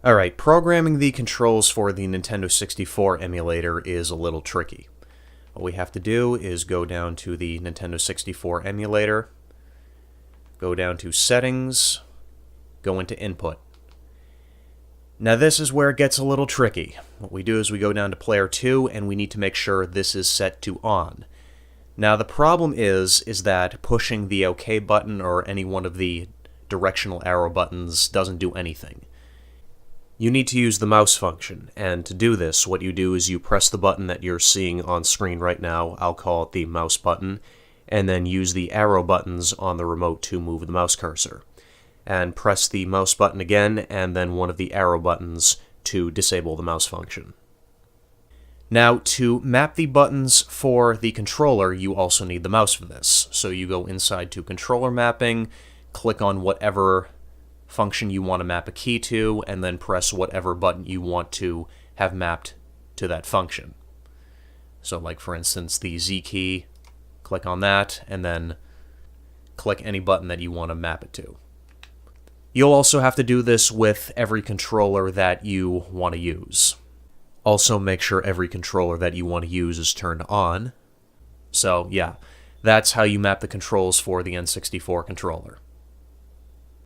Alright, programming the controls for the Nintendo 64 emulator is a little tricky. What we have to do is go down to the Nintendo 64 emulator, go down to Settings, go into Input. Now this is where it gets a little tricky. What we do is we go down to Player 2 and we need to make sure this is set to On. Now the problem is that pushing the OK button or any one of the directional arrow buttons doesn't do anything. You need to use the mouse function, and to do this, what you do is you press the button that you're seeing on screen right now, I'll call it the mouse button, and then use the arrow buttons on the remote to move the mouse cursor. And press the mouse button again, and then one of the arrow buttons to disable the mouse function. Now, to map the buttons for the controller, you also need the mouse for this. So you go inside to Controller Mapping, click on whatever function you want to map a key to, and then press whatever button you want to have mapped to that function. So like for instance the Z key, click on that, and then click any button that you want to map it to. You'll also have to do this with every controller that you want to use. Also make sure every controller that you want to use is turned on. So yeah, that's how you map the controls for the N64 controller.